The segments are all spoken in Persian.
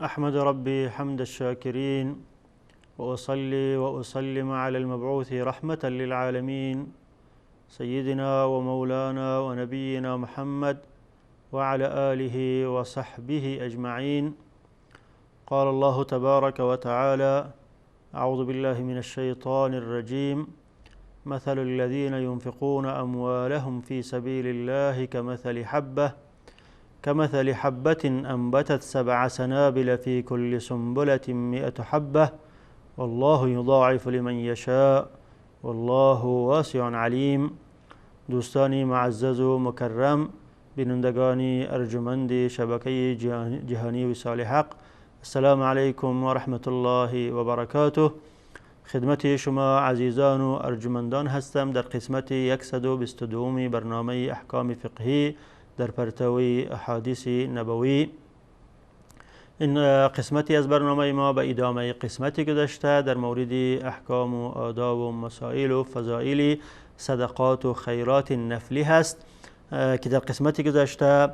أحمد ربي حمد الشاكرين وأصلي وأسلم على المبعوث رحمة للعالمين سيدنا ومولانا ونبينا محمد وعلى آله وصحبه أجمعين. قال الله تبارك وتعالى: أعوذ بالله من الشيطان الرجيم. مثل الذين ينفقون أموالهم في سبيل الله كمثل حبة أنبتت 7 سنابل في كل سنبلة 100 حبة والله يضاعف لمن يشاء والله واسع علیم. دوستانی معزز و مکرم، بینندگانی ارجمند شبکه جهانی وصال حق، السلام علیکم و رحمت الله و برکاته. خدمت شما عزیزان و ارجمندان هستم در قسمت 122 برنامه احکام فقهی در پرتوی احادیث نبوی. این قسمتی از برنامه ما به ادامه قسمتی گذشته در مورد احکام و آداب و مسائل و فضائل صدقات و خیرات نفلی هست که در قسمتی گذشته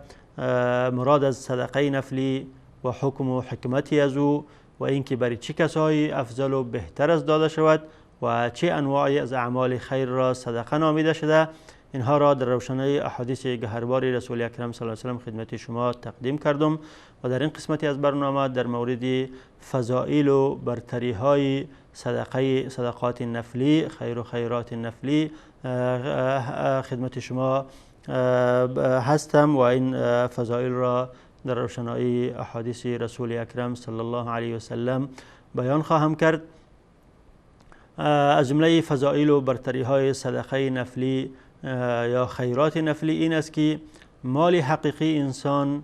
مراد از صدقه نفلی و حکم و حکمتی از او و اینکه برای چه کسایی افضل و بهتر از داده شود و چه انواعی از اعمال خیر را صدقه نامیده شده، اینها را در روشنای احادیث گهربار رسول اکرم صلی الله علیه و سلم خدمت شما تقدیم کردم و در این قسمتی از برنامه در مورد فضائل و برتری های صدقات نفلی، خیر و خیرات نفلی خدمت شما هستم و این فضائل را در روشنای احادیث رسول اکرم صلی الله علیه و سلم بیان خواهم کرد. از جمله فضائل و برتری های صدقه نفلی یا خیرات نفلی این است که مال حقیقی انسان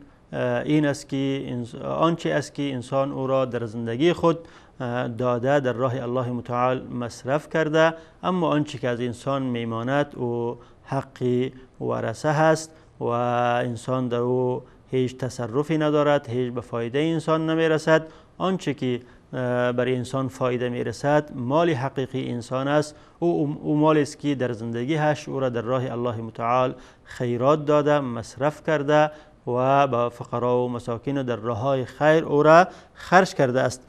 این است که آنچه است که انسان او را در زندگی خود داده در راه الله متعال مصرف کرده، اما آنچه که از انسان میماند او حق ورثه هست و انسان در او هیچ تصرفی ندارد، هیچ به فایده انسان نمیرسد. آنچه که برای انسان فایده میرسد مال حقیقی انسان است. او مالی است که در زندگیش او را در راه الله متعال خیرات داده، مصرف کرده و با فقرا و مساکین در راههای خیر او را خرج کرده است.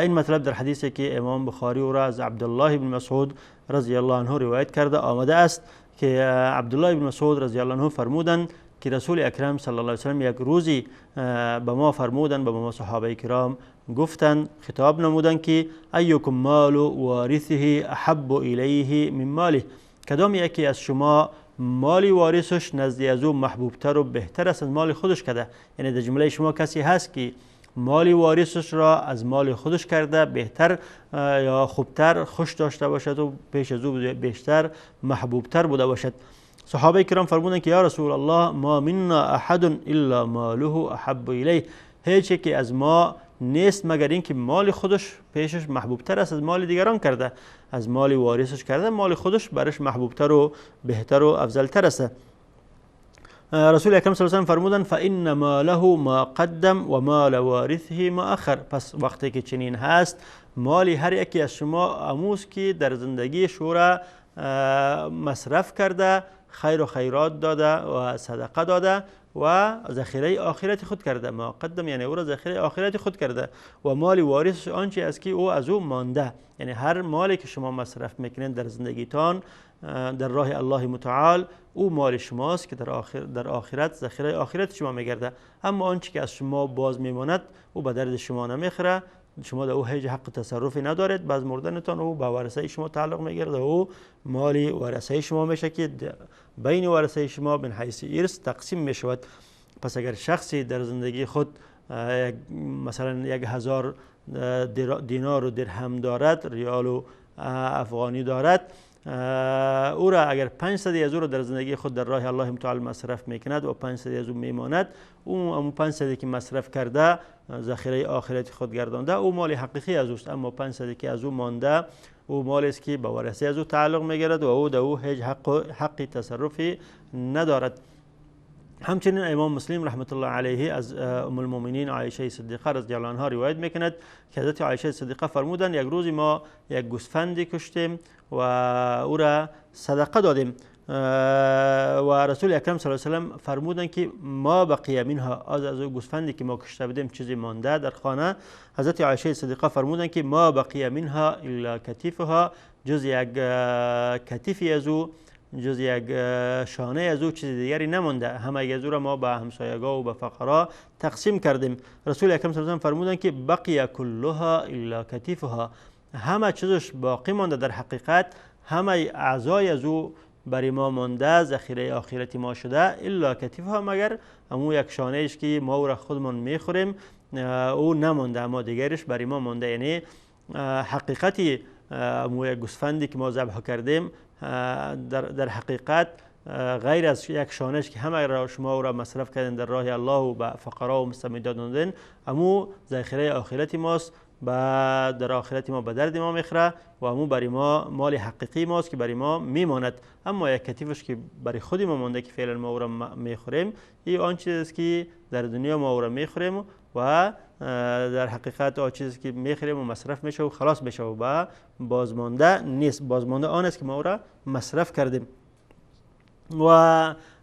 این مطلب در حدیثی که امام بخاری او را از عبدالله بن مسعود رضی الله عنه روایت کرده آمده است که عبدالله بن مسعود رضی الله عنه فرمودند که رسول اکرم صلی الله علیه و سلم یک روزی به ما فرمودند، به ما صحابه کرام گفتند، خطاب نمودند که ایکم مال وارثه احب الیه من ماله، کدام یکی از شما مال وارثش نزد از او محبوبتر و بهتر است از مال خودش کرده. یعنی در جمله شما کسی هست که مال وارثش را از مال خودش کرده بهتر یا خوبتر خوش داشته باشد و پیش از او بیشتر محبوبتر بوده باشد. صحابه کرام فرمودند که یا رسول الله ما منا احد الا ماله احب الیه، هیچ یکی از ما نیست مگر اینکه مال خودش پیشش محبوبتر است از مال دیگران کرده، از مال وارثش کرده مال خودش برش محبوبتر و بهتر و افضلتر است. رسول اکرم صلی الله علیه و سلم فرمودند فان ماله ما قدم و مال وارثه ما اخر، پس وقتی که چنین هست مال هر یکی از شما اموز که در زندگی شورا مصرف کرده، خیر و خیرات داده و صدقه داده و ذخیره آخرت خود کرده. ما قدم یعنی او را ذخیره آخرت خود کرده و مال وارث آنچه است که او از او مانده. یعنی هر مالی که شما مصرف میکنید در زندگیتان در راه الله متعال او مال شماست که در آخرت ذخیره آخرت شما میگرده، اما آنچه که از شما باز میماند او به درد شما نمیخوره، شما در او هیچ حق تصرفی ندارید. بعد مردنتان او به ورثه شما تعلق میگرده و مال ورثه شما میشه که بین ورثه شما بن حیث ارث تقسیم میشود. پس اگر شخصی در زندگی خود مثلا 1000 دینار و درهم دارد، ریال و افغانی دارد، او را اگر 500 از او را در زندگی خود در راه الله متعال مصرف میکند و 500 از او میماند، اون 500 که مصرف کرده ذخیره آخرت خود گردانده او مال حقیقی از اوست، اما 500 که از او مانده او مالی است که به ورثه از او تعلق میگیرد و او در او هیچ حقی تصرفی ندارد. همچنین امام مسلم رحمت الله علیه از ام المؤمنین عایشه صدیقه رضی الله عنها روایت میکند که حضرت عایشه صدیقه فرمودند یک روزی ما یک گوسفندی کشتیم و او را صدقه دادیم. و رسول اکرم صلی الله علیه و سلم فرمودند که ما بقیه منها، از او گوسفندی که ما کشته بودیم چیزی مانده در خانه. حضرت عایشه صدیقه فرمودند که ما بقیه منها الا کتیفها، جز یک کتیفی از او، جز یک شانه از او چیز دیگری نمانده، همه از او را ما به همسایگان و به فقرا تقسیم کردیم. رسول اکرم صلی الله علیه و سلم فرمودند که بقیه کلها الا کتیفها، همه چیزش باقی مانده، در حقیقت همه اعضای از او برای ما مانده، ذخیره آخرتی ما شده، الا کتیفها، مگر امو یک شانه ایش که ما او را خودمون میخوریم او نمانده، اما دیگرش برای ما مانده. یعنی حقیقتی امو یک گوسفندی که ما ذبح کردیم در حقیقت غیر از یک شانش که همه را شما او را مصرف کردین در راه الله و به فقرا و مستمدات دادین، امو ذخیره آخرتی ماست، در آخرت ما به درد ما میخوره و امو برای ما مال حقیقی ماست که برای ما میماند. اما یک کتیفش که برای خودی ما مانده که فعلا ما او را میخوریم، این آن چیزی که در دنیا ما او را میخوریم و در حقیقت آن چیزی که میخوریم و مصرف میشه و خلاص میشه و با بازمانده نیست. بازمانده آن است که ما او را مصرف کردیم. و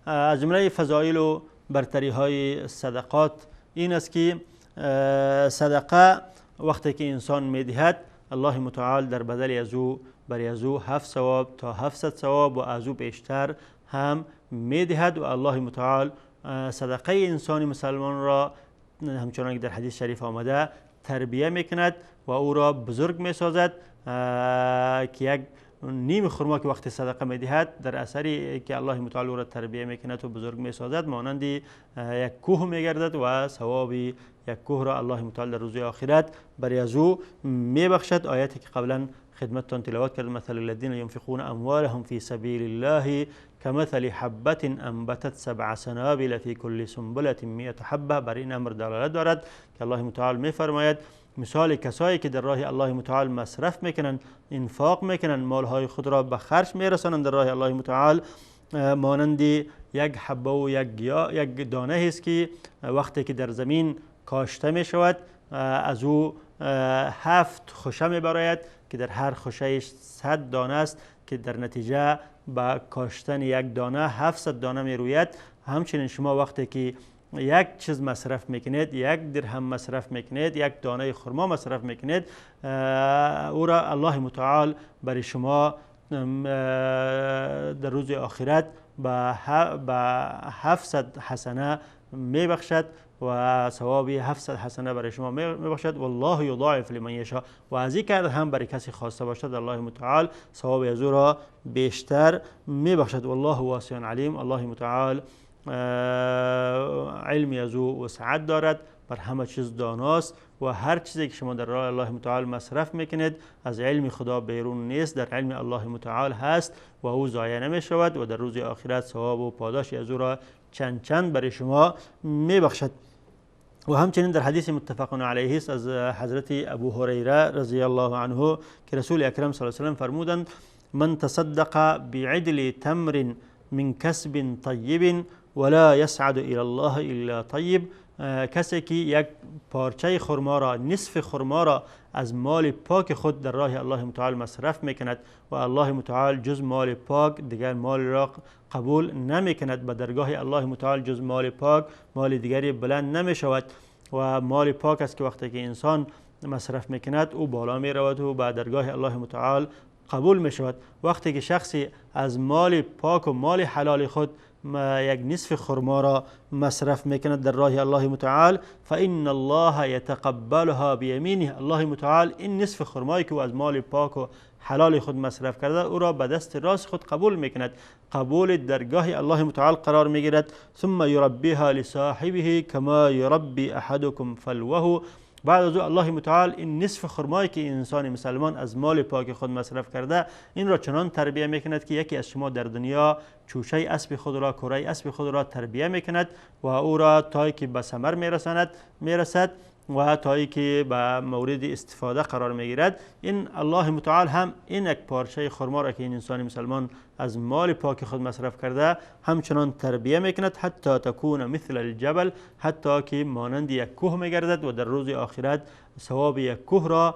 از جمله فضایل و برتری های صدقات این است که صدقه وقتی که انسان میدهد، الله متعال در بدل از او برای از او 7 ثواب تا 700 ثواب و از او بیشتر هم میدهد. و الله متعال صدقه انسان مسلمان را همچنان که در حدیث شریف آمده تربیه میکند و او را بزرگ میسازد، که یک نیم خرما که وقتی صدقه میدهد در اثری که الله متعال او را تربیه میکند و بزرگ میسازد، مانند یک کوه میگردد و ثواب یک کوه را الله متعال در روز آخرت برای از او میبخشد. آیاتی که قبلا خدمتتان تلاوت کردم، مثل الذين ينفقون اموالهم في سبيل الله كمثل حبة انبتت 7 سنابل في كل سنبلة 100 حبة، بر این امر دلالت دارد که الله متعال میفرماید مثال کسایی که در راه الله متعال مصرف میکنند، انفاق میکنند، مالهای خود را به خرج میرسانند در راه الله متعال، مانند یک حبه و یک دانه است که وقتی که در زمین کاشته می شود از او 7 خوشه می براید که در هر خوشهش 100 دانه است که در نتیجه با کاشتن یک دانه 700 دانه می روید. همچنین شما وقتی که یک چیز مصرف میکنید، 1 درهم مصرف میکنید، 1 دانه خرما مصرف میکنید، او را الله متعال برای شما در روز آخرت با 700 حسنه میبخشد و ثواب 700 حسنه برای شما میبخشد. والله یضاعف لمن یشاء، و از این کرد هم برای کسی خواسته باشد الله متعال ثواب از او را بیشتر میبخشد. والله واسع علیم، الله متعال علمی از او وسعت دارد، بر همه چیز داناست و هر چیزی که شما در راه الله متعال مصرف میکنید از علم خدا بیرون نیست، در علم الله متعال هست و او ضایع نمی شود و در روز آخرت ثواب و پاداش از او را چند چند برای شما میبخشد. و همچنین در حدیث متفق علیه است از حضرت ابو هریره رضی الله عنه که رسول اکرم صلی الله علیه و سلم فرمودند: من تصدق بعدل تمر من کسب طیب ولا یسعد الی الله الا طیب، کسی که یک پارچه خرما را، نصف خرما را از مال پاک خود در راه الله متعال مصرف میکند و الله متعال جز مال پاک دیگر مال را قبول نمی کند، به درگاه الله متعال جز مال پاک مال دیگری بلند نمی شود و مال پاک است که وقتی که انسان مصرف میکند او بالا می رود و به درگاه الله متعال قبول می شود. وقتی که شخصی از مال پاک و مال حلال خود یک نصف خرما را مصرف میکند در راه الله متعال، فإن الله یتقبلها بیمینه، الله متعال این نصف خرمایی که او از مال پاک و حلال خود مصرف کرده او را به دست راست خود قبول میکند، قبول درگاه الله متعال قرار میگیرد. ثم یربیها لصاحبه کما یربی احدکم فلوه، بعد از او الله متعال این نصف خرمایی که انسان مسلمان از مال پاک خود مصرف کرده این را چنان تربیه میکند که یکی از شما در دنیا چوشه اسب خود را، کره اسب خود را تربیه میکند و او را تا که به ثمر میرسد و تا که به مورد استفاده قرار میگیرد. این الله متعال هم این یک پارچه خرما را که این انسان مسلمان از مال پاک خود مصرف کرده همچنان تربیه میکند حتی تکون مثل الجبل، حتی که مانند یک کوه میگردد و در روز آخرت ثواب یک کوه را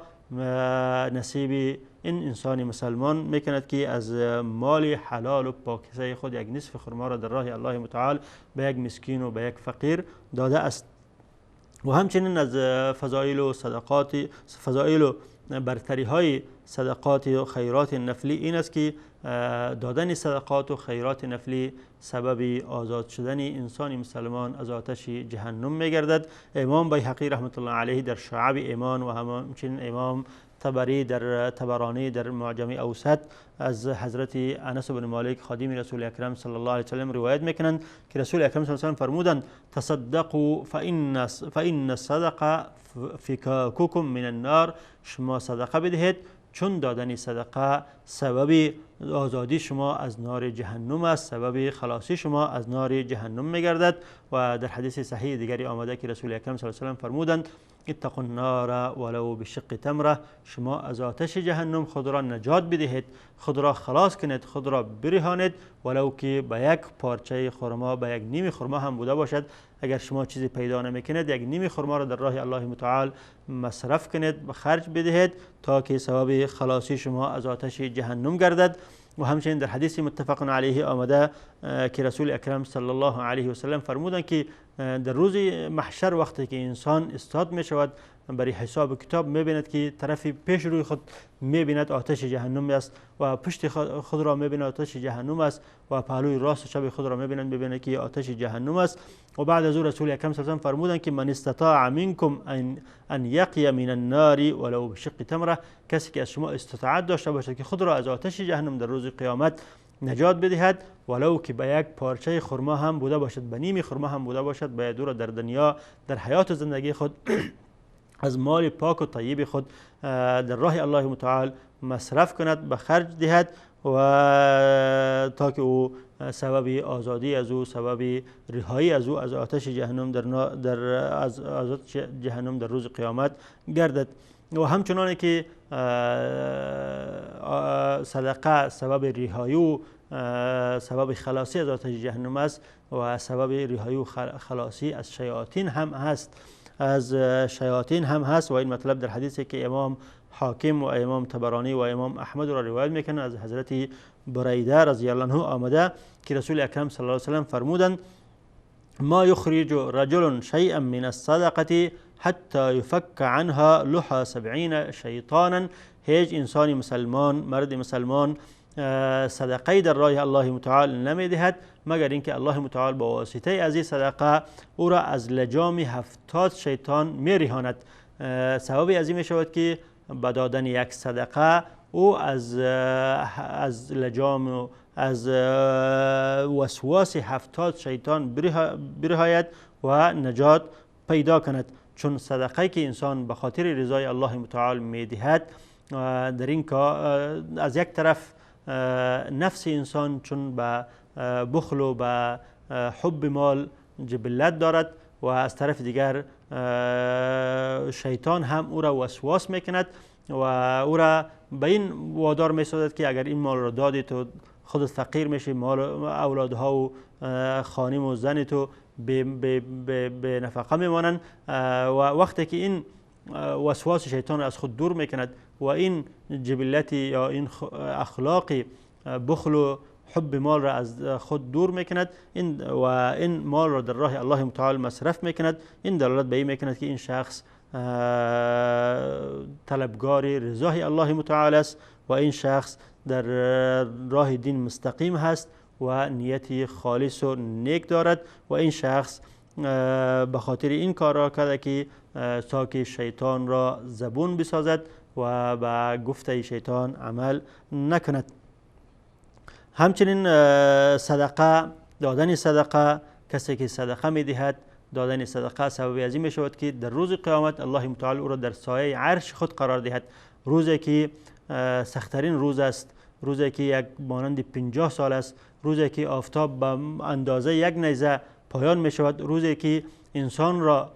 نصیب این انسان مسلمان میکند که از مال حلال و پاکیزه خود یک نصف خرما را در راه الله متعال به یک مسکین و به یک فقیر داده است. و همچنین از فضائل و صدقات، فضائل و برتری های صدقات و خیرات نفلی این است که دادن صدقات و خیرات نفلی سبب آزاد شدن انسان مسلمان از آتش جهنم میگردد. امام بیهقی رحمت الله علیه در شعب ایمان و همچنین امام طبری در طبرانی در معجم اوسط از حضرت انس بن مالک خادم رسول اکرم صلی الله علیه و سلم روایت میکنند که رسول اکرم صلی الله علیه و سلم فرمودند تصدقوا فإن الصدقه فکاککم من النار، شما صدقه بدهید چون دادن صدقه سبب آزادی شما از نار جهنم است، سبب خلاصی شما از نار جهنم میگردد. و در حدیث صحیح دیگری آمده که رسول اکرم صلی الله علیه و سلم فرمودند اتقوا النار ولو بشق تمره، شما از آتش جهنم خود را نجات بدهید، خود را خلاص کنید، خود را برهانید، ولو که به یک پارچه خرما، به یک نیم خرما هم بوده باشد. اگر شما چیزی پیدا نمیکنید یک نیم خرما را در راه الله متعال مصرف کنید، به خرج بدهید تا که سبب خلاصی شما از آتش جهنم گردد. و همچنین در حدیث متفق علیه آمده که رسول اکرم صلی الله علیه و سلم فرمودند که در روز محشر وقتی که انسان استاد می شود برای حساب کتاب می بیند که طرفی پیش روی خود می بیند آتش جهنم است و پشت خود را می بیند آتش جهنم است و پهلوی راست و چپ خود را می بیند که آتش جهنم است. و بعد از او رسول اکرم صلی الله علیه و سلم فرمودند که من استطاع منکم ان یقی من النار ولو بشق تمره، کسی که از شما استطاعت داشته باشد که خود را از آتش جهنم در روز قیامت نجات بدهد ولو که به یک پارچه خرما هم بوده باشد، به نیم خرما هم بوده باشد، باید او را در دنیا در حیات زندگی خود از مال پاک و طیب خود در راه الله متعال مصرف کند، به خرج دهد و تا که او سبب آزادی از او، سبب رهایی از او از آتش جهنم از آتش جهنم در روز قیامت گردد. و همچنانه که صدقه سبب رهایی و سبب خلاصی از آتش جهنم است و سبب رهایی و خلاصی از شیاطین هم هست. و این مطلب در حدیثی که امام حاکم و امام طبرانی و امام احمد را روایت میکنند از حضرت بریده رضی الله عنه آمده که رسول اکرم صلی الله علیه و سلم فرمودند ما یخرج رجل شیئا من الصدقه حتی یفک عنها لحى 70 شیطانا، هیچ انسان مسلمان، مرد مسلمان صدقه در راه الله متعال نمیدهد مگر اینکه الله متعال با واسطه از این صدقه او را از لجام 70 شیطان میرهاند. سبب از این می شود که با دادن یک صدقه او از لجام و از وسواس 70 شیطان برهاید و نجات پیدا کند. چون صدقه که انسان به خاطر رضای الله متعال میدهد در این کار از یک طرف نفس انسان چون به بخل و به حب مال جبلت دارد و از طرف دیگر شیطان هم او را وسواس میکند و او را به این وادار میسازد که اگر این مال را دادی تو خودت فقیر میشی، مال اولادها و خانم و زن تو به نفقه میمانند. و وقتی که این وسواس شیطان از خود دور میکند و این جبلتی یا این اخلاقی بخل و حب مال را از خود دور میکند و این مال را در راه الله متعال مصرف میکند، این دلالت به این میکند که این شخص طلبگار رضای الله متعال است و این شخص در راه دین مستقیم هست و نیتی خالص و نیک دارد و این شخص به خاطر این کار را کرده که تا که شیطان را زبون بسازد و به گفته شیطان عمل نکند. همچنین صدقه، دادن صدقه، کسی که صدقه میدهد دادن صدقه سبب از این می شود که در روز قیامت الله متعال او را در سایه عرش خود قرار دهد. روزی که سخت‌ترین روز است، روزی که یک مانند 50 سال است، روزی که آفتاب به اندازه یک نیزه پایان می شود، روزی که انسان را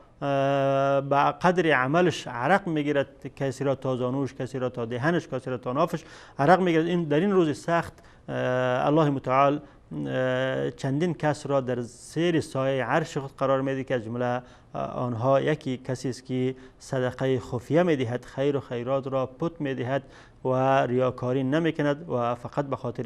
به قدر عملش عرق میگیرد، کسی را تا زانوش، کسی را تا دهنش، کسی را تا نافش عرق میگیرد. در این روز سخت الله متعال چندین کس را در زیر سایه عرش خود قرار میده که از جمله آنها یکی کسی است که صدقه خفیه میدهد، خیر و خیرات را پت میدهد و ریاکاری نمیکند و فقط به خاطر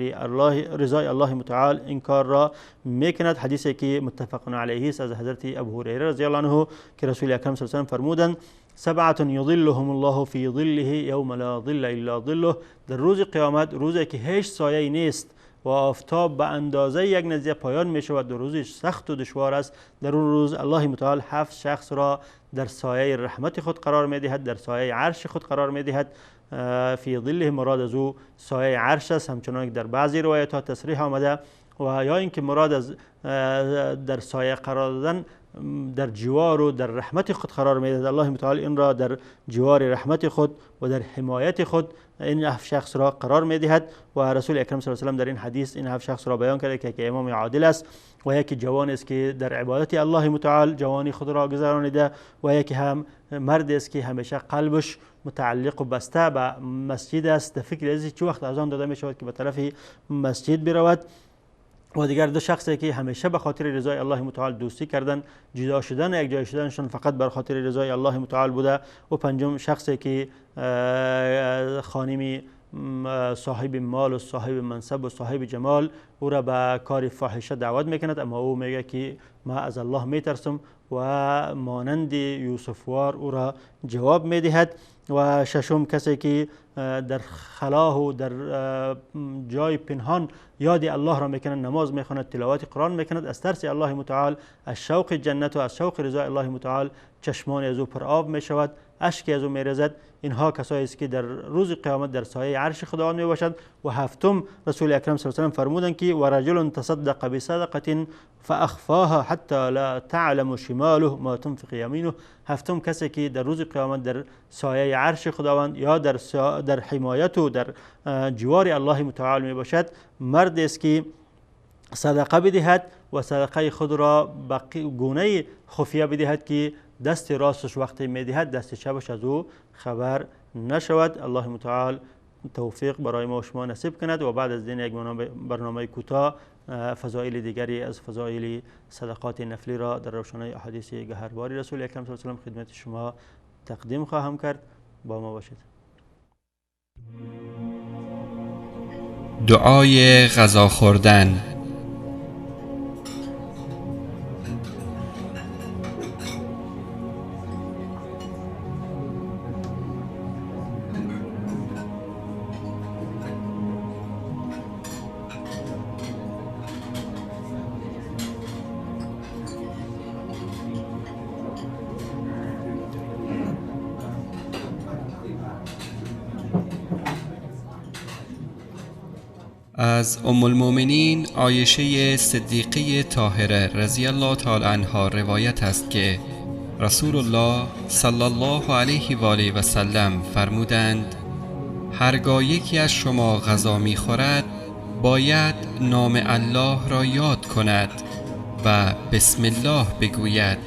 رضای الله متعال این کار را میکند. حدیثی که متفق علیه است از حضرت ابو هریره رضی الله عنه که رسول اکرم صلی الله علیه و فرمودند: سبعة یظلهم الله فی ظله یوم لا ظل الا ظله. در روز قیامت، روزی که هیچ سایه نیست و آفتاب به اندازه یک نزیه پایان می شود، در روزی سخت و دشوار است، در اون روز الله متعال 7 شخص را در سایه رحمت خود قرار می دهد، در سایه عرش خود قرار می دهد. فی ظله مراد از او سایه عرش است، همچنان که در بعضی روایت ها تصریح آمده، و یا اینکه مراد از در سایه قرار دادن در جوار و در رحمت خود قرار می دهد. الله متعال این را در جوار رحمت خود و در حمایت خود این 7 شخص را قرار می دهد و رسول اکرم صلی الله علیه و در این حدیث این 7 شخص را بیان کرده که یکی امام عادل است و یکی جوان است که در عبادت الله متعال جوانی خود را گذرانیده و یکی هم مرد است که همیشه قلبش متعلق و بسته به مسجد است، فکر از چه وقت اذان داده می شود که به طرف مسجد برود. و دیگر 2 شخصی که همیشه به خاطر رضای الله متعال دوستی کردن، جدا شدن یک جای شدنشون فقط بر خاطر رضای الله متعال بوده. و 5م شخصی که خانمی صاحب مال و صاحب منصب و صاحب جمال او را به کار فاحشه دعوت میکند، اما او میگه که ما از الله میترسم و مانند یوسفوار او را جواب میدهد. و 6م کسی که در خلاه و در جای پنهان یاد الله را میکند، نماز میخواند، تلاوت قرآن میکند، از ترس الله متعال، از شوق جنت و از شوق رضای الله متعال چشمان از او پر آب میشود، اشک از او میرزد. اینها کسایی است که در روز قیامت در سایه عرش خداوند میباشند. و 7م رسول اکرم صلی الله علیه و فرمودند که و رجل تصدق بصدقه فاخفاها حتى لا تعلم شماله ما تنفق یمینه. 7م کسی که در روز قیامت در سایه عرش خداوند یا در حمایت و در جوار الله متعال میباشد، مرد است که صدقه بدهد و صدقه خود را به گونه خفیه بدهد که دست راستش وقتی میدهد دست چپش از او خبر نشود. الله متعال توفیق برای ما و شما نصیب کند و بعد از این یک برنامه کوتاه فضایل دیگری از فضایل صدقات نفلی را در روشنای احادیث گهرباری رسول اکرم صلی الله علیه و خدمت شما تقدیم خواهم کرد. با ما باشید. دعای غذا خوردن. از ام المؤمنین عایشه صدیقه طاهره رضی الله تعالی عنها روایت است که رسول الله صلی الله علیه و آله و سلم فرمودند: هرگاه یکی از شما غذا می‌خورد باید نام الله را یاد کند و بسم الله بگوید،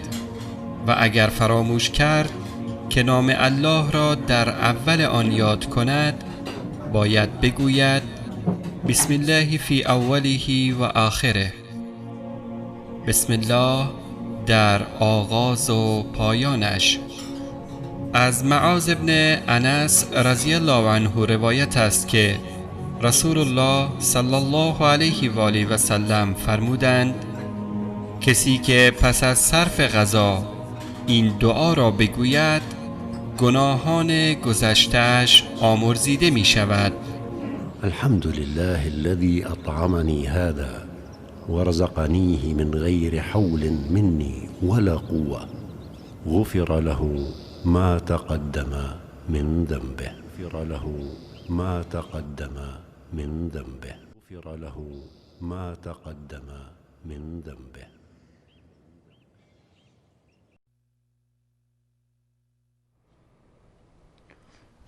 و اگر فراموش کرد که نام الله را در اول آن یاد کند باید بگوید بسم الله فی اوله و آخره. بسم الله در آغاز و پایانش. از معاذ ابن انس رضی الله عنه روایت است که رسول الله صلی الله علیه و آله و سلم فرمودند: کسی که پس از صرف غذا این دعا را بگوید گناهان گذشته‌اش آمرزیده می شود. الحمد لله الذي أطعمني هذا ورزقنيه من غير حول مني ولا قوة، غفر له ما تقدم من ذنبه، غفر له ما تقدم من ذنبه، غفر له ما تقدم من ذنبه.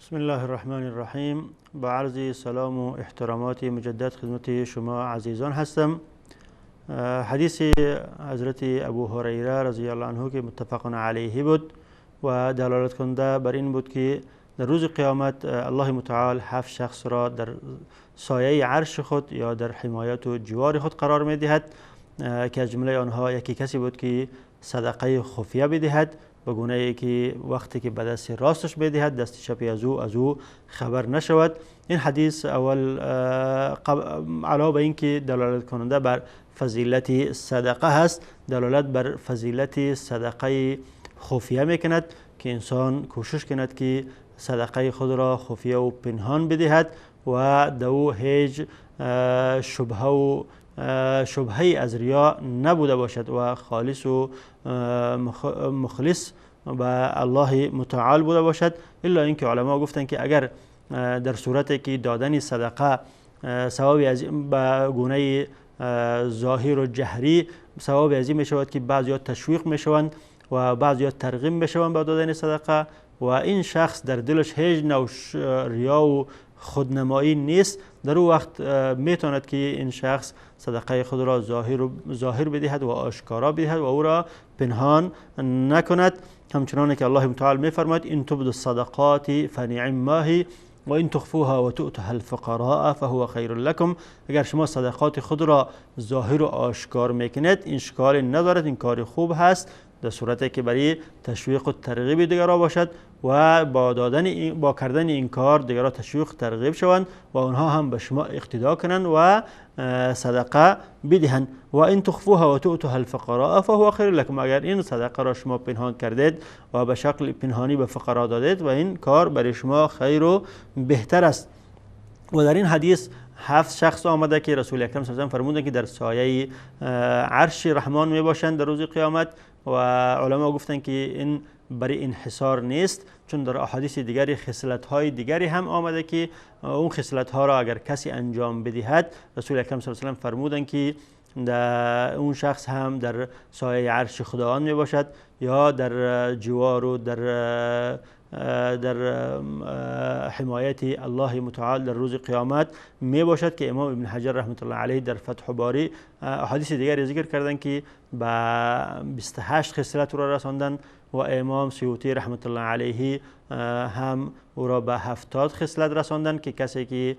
بسم الله الرحمن الرحیم. با عرض سلام و احترامات مجدد خدمت شما عزیزان هستم. حدیث حضرت ابو هریره رضی الله عنه که متفق علیه بود و دلالت کننده بر این بود که در روز قیامت الله متعال 7 شخص را در سایه عرش خود یا در حمایت و جوار خود قرار می دهد که از جمله آنها یکی کسی بود که صدقه خفیه بدهد به گونه ای که وقتی که به دست راستش بدهد دست چپی از او خبر نشود. این حدیث اول علاوه بر اینکه دلالت کننده بر فضیلت صدقه هست، دلالت بر فضیلت صدقه خفیه میکند که انسان کوشش کند که صدقه خود را خفیه و پنهان بدهد و دو هیچ شبهه از ریا نبوده باشد و خالص و مخلص به الله متعال بوده باشد. الا اینکه علما گفتند که اگر در صورتی که دادن صدقه ثوابی از به گونه ظاهر و جهری ثوابی از این می شود که بعضیا تشویق می شوند و بعضیا ترغیب می شوند به دادن صدقه و این شخص در دلش هیچ نوع ریا و خودنمایی نیست، در او وقت میتواند که این شخص صدقه خود را ظاهر بدهد و آشکارا بدهد و او را پنهان نکند. همچنانه که الله متعال میفرماید ان تبدوا الصدقات فنعم ما هی و این تخفوها و تؤتها الفقراء فهو خیر لكم. اگر شما صدقات خود را ظاهر و آشکار میکنید این اشکالی ندارد، این کار خوب هست در صورتی که برای تشویق و ترغیب دیگران باشد و با کردن این کار دیگران تشویق و ترغیب شوند و آنها هم به شما اقتدا کنند و صدقه بدهند. و این تخفوها و تؤتها الفقراء فهو خیر لكم. اگر این صدقه را شما پنهان کردید و به شکل پنهانی به فقرا دادید و این کار برای شما خیر و بهتر است. و در این حدیث 7 شخص آمده که رسول اکرم صلی الله علیه و آله فرمودند که در سایه عرش رحمان می باشند در روز قیامت و علما گفتند که این برای انحصار نیست، چون در احادیث دیگری خصلت‌های دیگری هم آمده که اون خصلت‌ها را اگر کسی انجام بدهد رسول اکرم صلی الله علیه و آله فرمودند که اون شخص هم در سایه عرش خداوند می باشد یا در جوار و در حمایت الله متعال در روز قیامت می باشد که امام ابن حجر رحمت الله علیه در فتح باری احادیث دیگری ذکر کردند که به 28 خصلت را رساندن و امام سیوطی رحمت الله علیه هم او را به 70 خصلت رساندن که کسی که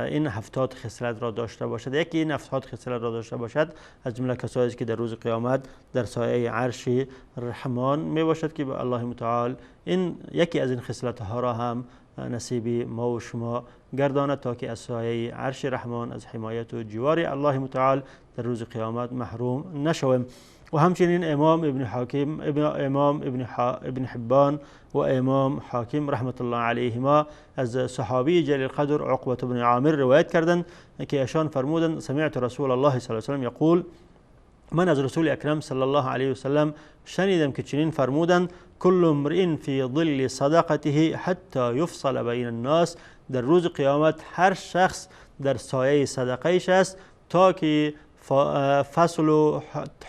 این 70 خصلت را داشته باشد، یکی این 70 خصلت را داشته باشد از جمله کسایی است که در روز قیامت در سایه عرش رحمان می باشد که به الله متعال این یکی از این خصلت ها را هم نصیبی ما و شما گرداند تا که از سایه عرش رحمان از حمایت و جوار الله متعال در روز قیامت محروم نشویم. و همچنین امام ابن حبان و امام حاکم رحمت الله علیهما از صحابی جلیل القدر عقبة بن عامر روایت کردند که ایشان فرمودند سمعت رسول الله صلی الله علیه و سلم یقول، من از رسول اکرم صلی الله علیه و سلم شنیدم که چنین فرمودند کل امرئ فی ظل صدقته حتی یفصل بین الناس. در روز قیامت هر شخص در سایه صدقه‌اش است تا که فصل و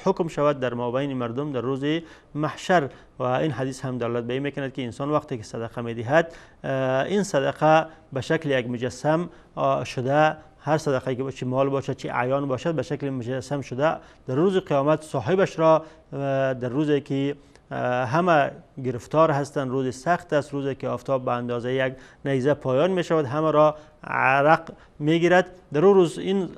حکم شود در مابین مردم در روز محشر. و این حدیث هم دلالت به این میکند که انسان وقتی که صدقه میدهد این صدقه به شکل یک مجسم شده، هر صدقه که چه مال باشد چه اعیان باشد به شکل مجسم شده در روز قیامت صاحبش را در روزی که همه گرفتار هستند، روز سخت است، روزی که آفتاب به اندازه یک نیزه پایان می شود، همه را عرق می گیرد، در اون روز این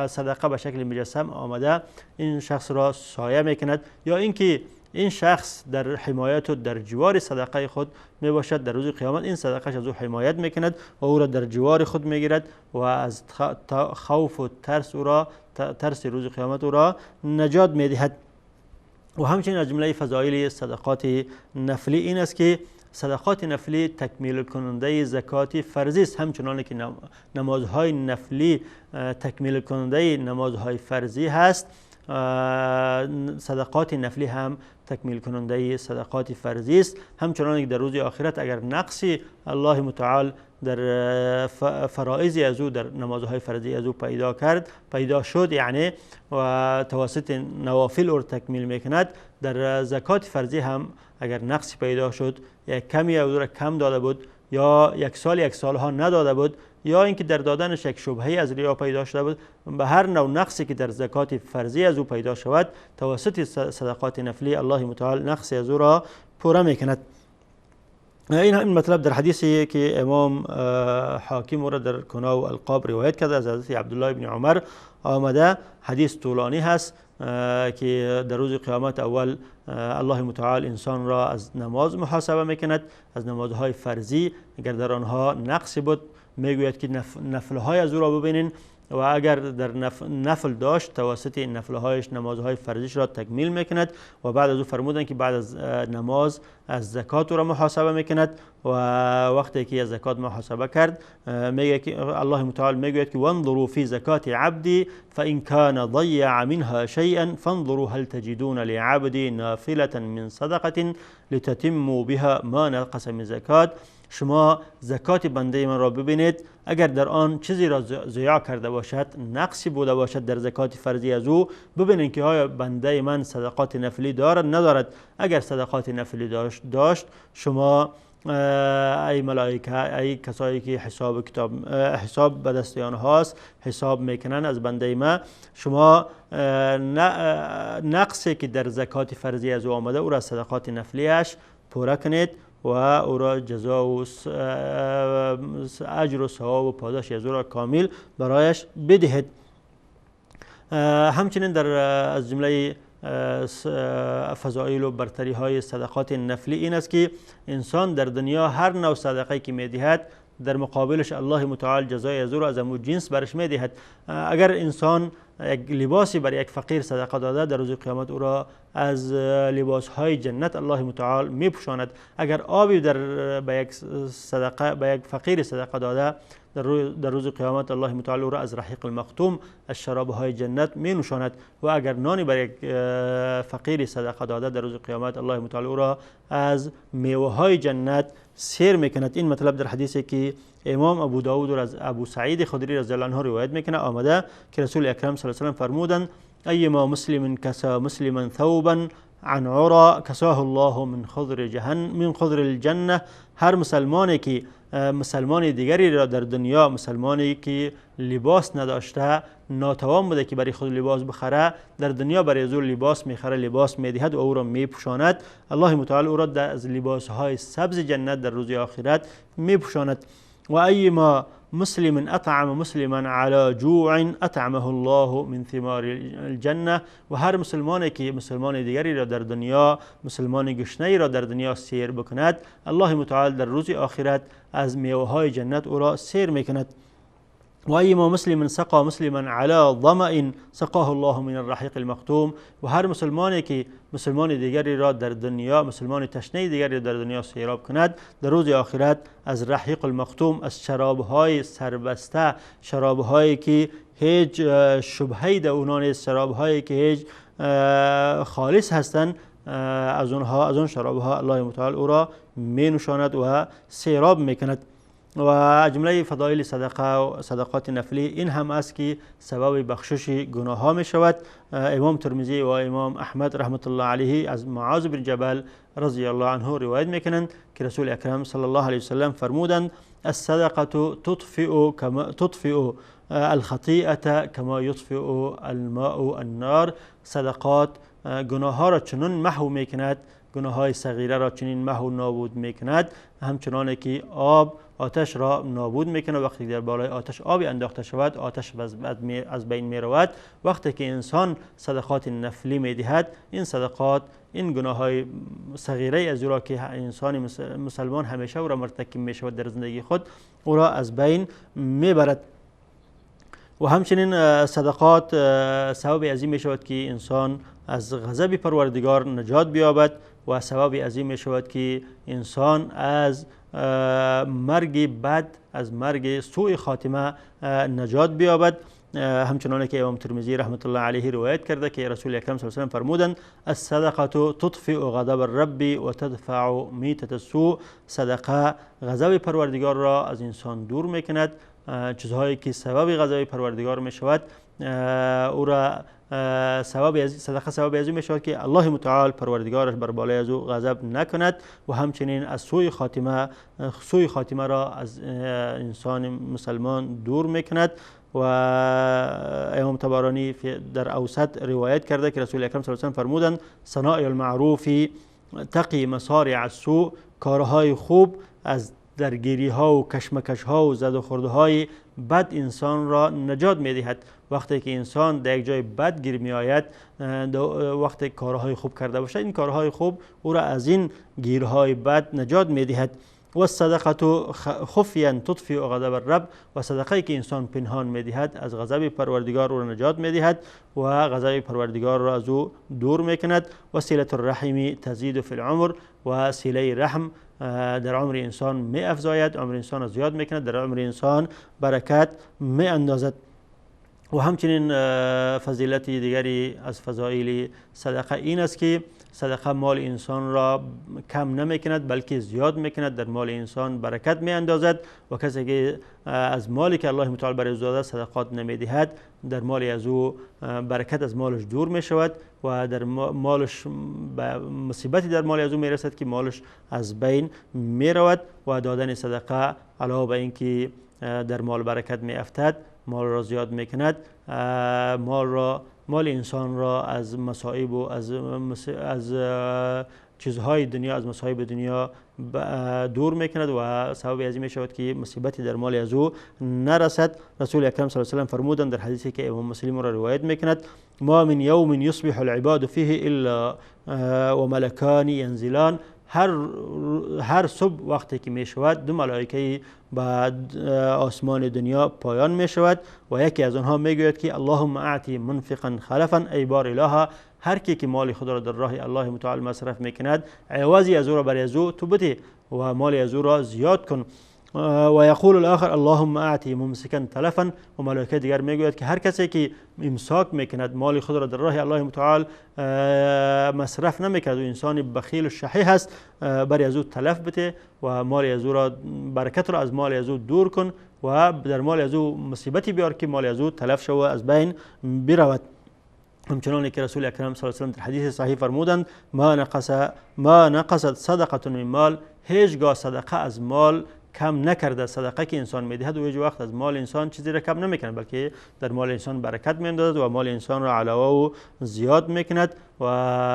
صدقه به شکل مجسم آمده این شخص را سایه می کند. یا اینکه این شخص در حمایت و در جوار صدقه خود می باشد، در روز قیامت این صدقه از او حمایت می کند و او را در جوار خود می گیرد و از خوف و ترس روز قیامت او را نجات می دهد. و همچنین از جمله فضایل صدقات نفلی این است که صدقات نفلی تکمیل کننده زکات فرضی است، همچنان که نمازهای نفلی تکمیل کننده نمازهای فرضی هست، صدقات نفلی هم تکمیل کننده صدقات فرضی است. همچنان که در روز آخرت اگر نقصی الله متعال در فرائض از او در نمازهای فرضی از او پیدا شد یعنی و توسط نوافل او تکمیل میکند، در زکات فرضی هم اگر نقصی پیدا شد یک کمی او را کم داده بود یا یک سالها نداده بود یا اینکه در دادنش یک شبهه از ریا پیدا شده بود، به هر نوع نقصی که در زکات فرضی از او پیدا شود توسط صدقات نفلی الله متعال نقص از او را پوره میکند. این مطلب در حدیثی که امام حاکم را در کناء و القاب روایت کرده از حضرت عبدالله بن عمر آمده. حدیث طولانی هست که در روز قیامت اول الله متعال انسان را از نماز محاسبه میکند، از نمازهای فرضی. اگر در آنها نقصی بود میگوید که نفلهای از او را ببینین و اگر در نفل داشت توسط این نفلهایش نمازهای فرضیش را تکمیل میکند و بعد از او فرمودن که بعد از نماز از زکات را محاسبه میکند و وقتی که از زکات محاسبه کرد میگه که الله متعال میگوید که وانظروا فی زکات عبدی فان کان ضیع منها شیئا فانظروا هل تجدون لعبدی نافلة من صدقة لتتموا بها ما نقص من زکات. شما زکات بنده من را ببینید، اگر در آن چیزی را ضیاع کرده باشد، نقصی بوده باشد در زکات فرضی از او، ببینید که آیا بنده من صدقات نفلی دارد ندارد. اگر صدقات نفلی داشت شما ای ملائکه، ای کسایی که حساب به دست آنهاست حساب میکنن از بنده ما، شما نقصی که در زکات فرضی از او آمده او را صدقات نفلیش پوره کنید و او را جزا و اجر و ثواب و پاداش از او را کامل برایش بدهید. همچنین در از جمله فضائل و برتری های صدقات نفلی این است که انسان در دنیا هر نوع صدقه که میدهد در مقابلش الله متعال جزای از او را از همون جنس برش میدهد. اگر انسان یک لباسی بر یک فقیر صدقه داده، در روز قیامت او را از لباس های جنت الله متعال میپوشاند. اگر آبی به یک فقیر صدقه داده، در روز قیامت الله متعال او را از رحیق المختوم از شراب های جنت می نوشاند. و اگر نانی بر یک فقیر صدقه داده، در روز قیامت الله متعال او را از میوه های جنت سیر میکند. این مطلب در حدیثی که امام ابو داود و از ابو سعید خدری رضی الله عنه روایت میکنه آمده که رسول اکرم صلی الله علیه و سلم فرمودند ایما مسلم کسا مسلما ثوبا عن عرا کساه الله من خضر الجنه. هر مسلمانی که مسلمان دیگری را در دنیا، مسلمانی که لباس نداشته، ناتوان بوده که برای خود لباس بخره، در دنیا برای از او لباس میخره، لباس میدهد و او را میپوشاند. الله متعال او را از لباسهای سبز جنت در روز آخرت میپوشاند. و ایما مسلم اطعم مسلما على جوع اطعمه الله من ثمار الجنه. و هر مسلمانی که مسلمان دیگری را در دنیا، مسلمان گشنه‌ای را در دنیا سیر بکند، الله متعال در روز آخرت از میوه های جنت او را سیر میکند. و ایما مسلم سقى مسلما على ظمأ سقاه الله من الرحیق المختوم. و هر مسلمانی که مسلمان دیگری را در دنیا، مسلمان تشنه دیگری را در دنیا سیراب کند، در روز آخرت از رحیق المختوم، از شرابهای سربسته، شرابهایی که هیچ شبهه‌ای در اونها نیست، شرابهایی که هیچ خالص هستند، از اون شرابها الله متعال او را می نوشاند و سیراب میکند. و جمله فضایل صدقات نفلی این هم است که سبب بخشش گناه ها می شود. امام ترمذی و امام احمد رحمت الله علیه از معاذ بن جبل رضی الله عنه روایت میکنند که رسول اکرم صلی الله علیه وسلم فرمودند الصدقه تطفئ الخطیئه کما یطفئ الماء النار. صدقات گناه ها را چنان محو میکند، گناه های صغیره را چنین محو نابود میکند، همچنانه که آب آتش را نابود میکنه. وقتی در بالای آتش آبی انداخته شود، آتش از بین میرود. وقتی که انسان صدقات نفلی میدهد، این صدقات، این گناه های صغیره از او را که انسان مسلمان همیشه او را مرتکب میشود در زندگی خود، او را از بین میبرد. و همچنین صدقات سبب عظیم می شود که انسان از غضب پروردگار نجات بیابد و سبب عظیم می شود که انسان از مرگ بد، از مرگ سوء خاتمه نجات بیابد. همچنانه که امام ترمذی رحمت الله علیه روایت کرده که رسول اکرم صلی الله علیه و سلم فرمودند الصدقه تطفئ غضب الرب و تدفع میتة السوء. صدقه غضب پروردگار را از انسان دور میکند. چیزهایی که سبب غضب پروردگار می شود او را صدقه سبب از این می شود که الله متعال پروردگارش بر بالای از او غضب نکند و همچنین از سوء خاتمه را از انسان مسلمان دور می کند. و امام طبرانی در اوسط روایت کرده که رسول اکرم صلی الله علیه و سلم فرمودند صنائع المعروف تقی مصارع السوء کارهای خوب از درگیری ها و کشمکش ها و زد و خورده های بد انسان را نجات می دهد. وقتی که انسان در یک جای بد گیر می آید، وقتی کارهای خوب کرده باشد، این کارهای خوب او را از این گیرهای بد نجات می دهد. و صدقه خفیا تطفئ غضب الرب، و صدقه که انسان پنهان می دهد از غضب پروردگار او را نجات می دهد و غضب پروردگار را از او دور می کند. و صله الرحم تزید فی العمر، و صله رحم در عمر انسان می افزاید، عمر انسان را زیاد می کند، در عمر انسان برکت می اندازد. و همچنین فضیلت دیگری از فضایل صدقه این است که صدقه مال انسان را کم نمی کند بلکه زیاد می کند، در مال انسان برکت می اندازد. و کسی که از مالی که الله متعال برای او داده صدقات نمی دهد، در مال از او برکت از مالش دور می شود و در مالش مصیبتی در مال از او می رسد که مالش از بین می رود. و دادن صدقه علاوه بر اینکه در مال برکت می افتد، مال را زیاد می کند، مال انسان را از مصائب و از چیزهای دنیا، از مصائب دنیا دور می کند و سبب از این می شود که مصیبتی در مال از او نرسد. رسول اکرم صلی الله علیه و سلم فرمودند در حدیثی که امام مسلم را روایت می کند: ما من یوم یصبح العباد فیه الا و ملکان ینزلان. هر صبح وقتی که می شود 2 ملائکه به آسمان دنیا پایان می شود و یکی از آنها می گوید که اللهم اعطی منفقا خلفا، ای بار الها، هر کی که مال خود را در راه الله متعال مصرف می کند عوضی از او را برای از او تو بده و مال از او را زیاد کن. و یقول الاخر اللهم اعطی ممسکا تلفا، و ملائکه دیگر میگوید که هر کسی که امساک میکند مال خود را در راه الله متعال مصرف نمیکند و انسان بخیل و شحیح است، برای از او تلف بده و مال از او را، برکت را از مال از او دور کن و در مال از او مصیبتی بیار که مال از او تلف شود و از بین برود. همچنان که رسول اکرم صلی الله علیه و سلم در حدیث صحیح فرمودند: ما نقصت صدقه من مال، هیچگاه صدقه از مال کم نکرده. صدقه که انسان میدهد و هیچ وقت از مال انسان چیزی را کم نمیکنه، بلکه در مال انسان برکت میاندازد و مال انسان را علاوه و زیاد میکند. و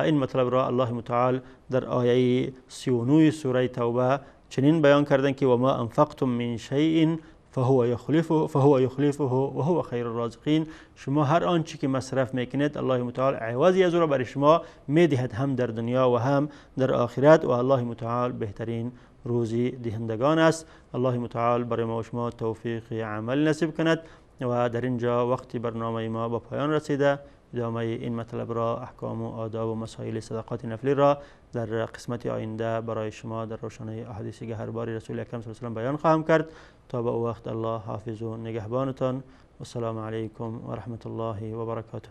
این مطلب را الله متعال در آیه 39 سوره توبه چنین بیان کردند که و ما انفقتم من شیء فهو یخلفه و هو خیر الرازقین. شما هر آنچه که مصرف میکنید الله متعال عوضی از او را برای شما میدهد، هم در دنیا و هم در آخرت، و الله متعال بهترین روزی دهندگان است. الله متعال برای ما و شما توفیق عمل نصیب کند. و در اینجا وقتی برنامه ما به پایان رسیده. ادامه این مطلب را، احکام و آداب و مسائل صدقات نفلی را در قسمت آینده برای شما در روشنی احادیث گهربار رسول اکرم صلی الله علیه و سلم بیان خواهم کرد. تا به او وقت الله حافظ و نگهبانتان. و السلام علیکم و رحمت الله و برکاته.